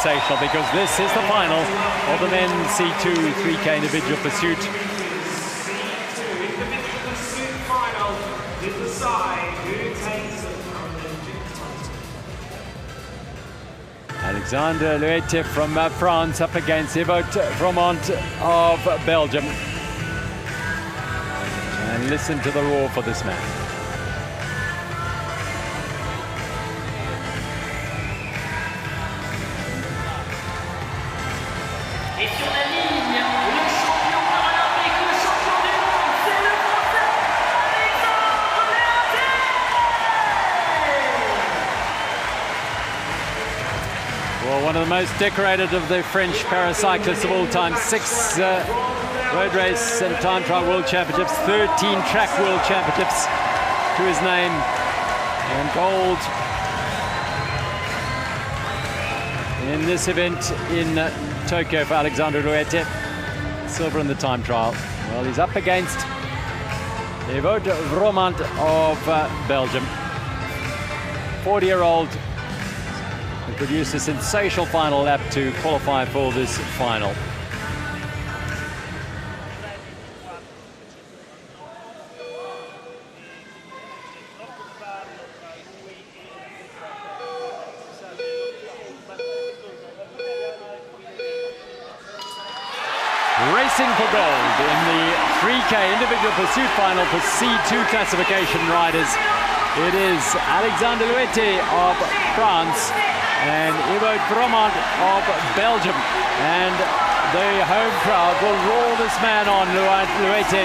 sensational because this is the final of the men's C2 3K individual pursuit. Alexandre Leaute from France up against Ewoud Vromant of Belgium. And listen to the roar for this man. Et sur la ligne, le champion paralympique, le champion du monde, c'est le Français Alexandre Leaute! Well, one of the most decorated of the French paracyclists of all time. 6 road race and time trial world championships, 13 track world championships to his name, and gold in this event in Tokyo for Alexandre Leaute. Silver in the time trial. Well, he's up against Ewoud Vromant of Belgium. 40-year-old who produced a sensational final lap to qualify for this final. Racing for gold in the 3K individual pursuit final for C2 classification riders. It is Alexandre Leaute of France and Ewoud Vromant of Belgium. And the home crowd will roar this man on, Leaute,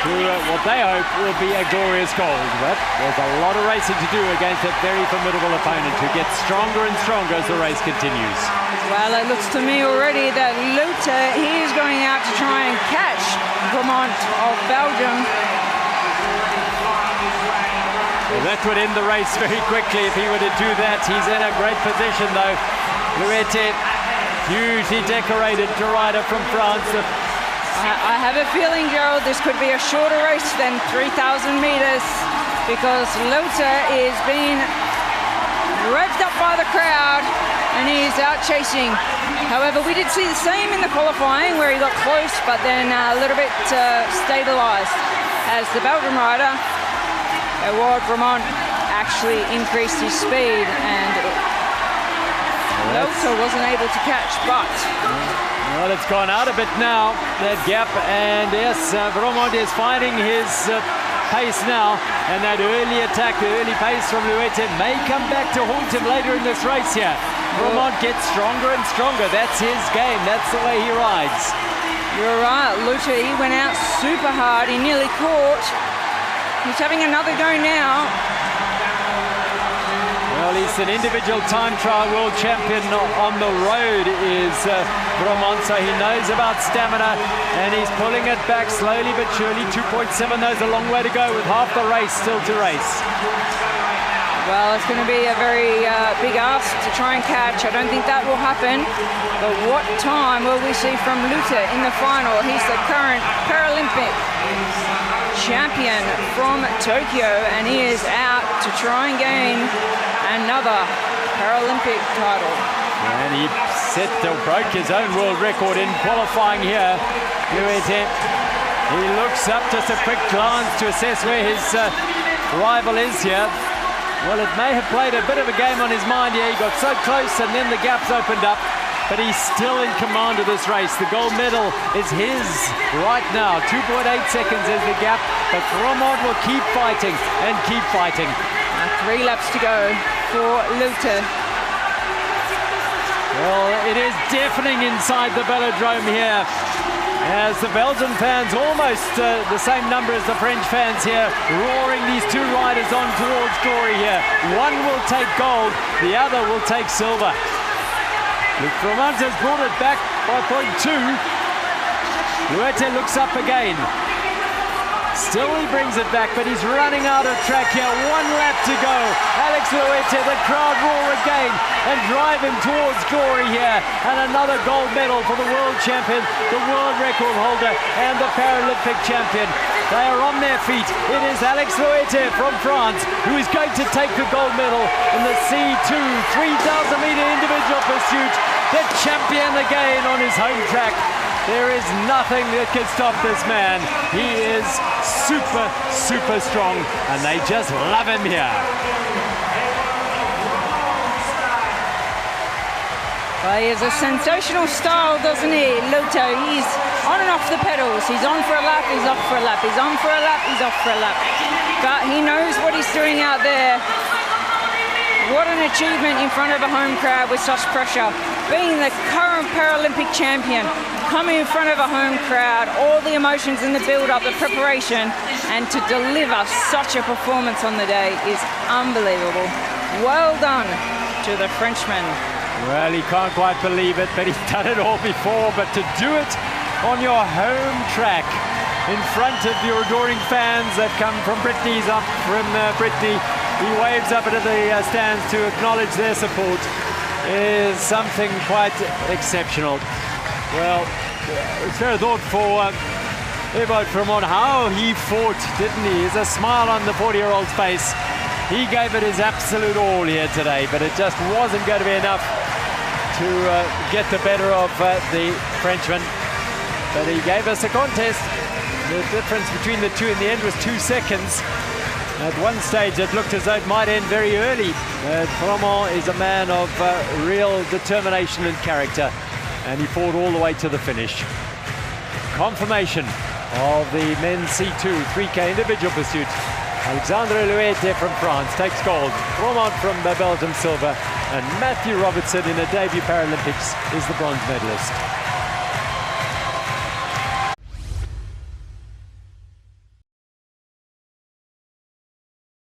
who what they hope will be a glorious gold. But there's a lot of racing to do against a very formidable opponent who gets stronger and stronger as the race continues. Well, it looks to me already that Leaute, he is going out to try and catch Vromant of Belgium. Well, that would end the race very quickly if he were to do that. He's in a great position though. Leaute, hugely decorated rider from France. I have a feeling, Gerald, this could be a shorter race than 3,000 meters because Leaute is being revved up by the crowd and he is out chasing. However, we did see the same in the qualifying where he got close but then a little bit stabilized as the Belgian rider Ewoud Vromant actually increased his speed and Leaute wasn't able to catch, but well, it's gone out a bit now, that gap, and yes, Vromant is finding his pace now, and that early attack, the early pace from Leaute may come back to haunt him later in this race here. Vromant gets stronger and stronger. That's his game. That's the way he rides. You're right, Leaute, he went out super hard. He nearly caught. He's having another go now. Well, he's an individual time trial world champion on the road is Vromant, so he knows about stamina, and he's pulling it back slowly but surely. 2.7, there's a long way to go with half the race still to race. Well, it's going to be a very big ask to try and catch. I don't think that will happen. But what time will we see from Leaute in the final? He's the current Paralympic champion from Tokyo, and he is out to try and gain another Paralympic title. And he broke his own world record in qualifying here. Leaute, he looks up, just a quick glance to assess where his rival is here. Well, it may have played a bit of a game on his mind here. He got so close and then the gaps opened up, but he's still in command of this race. The gold medal is his right now. 2.8 seconds is the gap, but Vromant will keep fighting and keep fighting. 3 laps to go for Leaute. Well, it is deafening inside the velodrome here, as the Belgian fans, almost the same number as the French fans here, roaring these two riders on towards glory here. One will take gold, the other will take silver. Vromant has brought it back by 0.2. Leaute looks up again. Still he brings it back, but he's running out of track here. 1 lap to go. Alex Leaute, the crowd roar again and drive him towards glory here. And another gold medal for the world champion, the world record holder, and the Paralympic champion. They are on their feet. It is Alex Leaute from France who is going to take the gold medal in the C2 3,000 meter individual pursuit. the champion again on his home track. There is nothing that can stop this man. He is super, super strong, and they just love him here. Well, he has a sensational style, doesn't he, Leaute? He's on and off the pedals. He's on for a lap, he's off for a lap. He's on for a lap, he's off for a lap. But he knows what he's doing out there. What an achievement in front of a home crowd with such pressure. Being the current Paralympic champion, coming in front of a home crowd, all the emotions in the build-up, the preparation, and to deliver such a performance on the day is unbelievable. Well done to the Frenchman. Well, he can't quite believe it, but he's done it all before. But to do it on your home track, in front of your adoring fans that come from Brittany's up from Brittany, he waves up into the stands to acknowledge their support, is something quite exceptional. Well, it's fair thought for Ewoud Vromant, how he fought, didn't he? There's a smile on the 40-year-old's face. He gave it his absolute all here today, but it just wasn't going to be enough to get the better of the Frenchman. But he gave us a contest. The difference between the two in the end was 2 seconds. At one stage it looked as though it might end very early. Vromant is a man of real determination and character, and he fought all the way to the finish. Confirmation of the men's C2 3K individual pursuit. Alexandre Leaute from France takes gold, Vromant from Belgium silver, and Matthew Robertson in a debut Paralympics is the bronze medalist.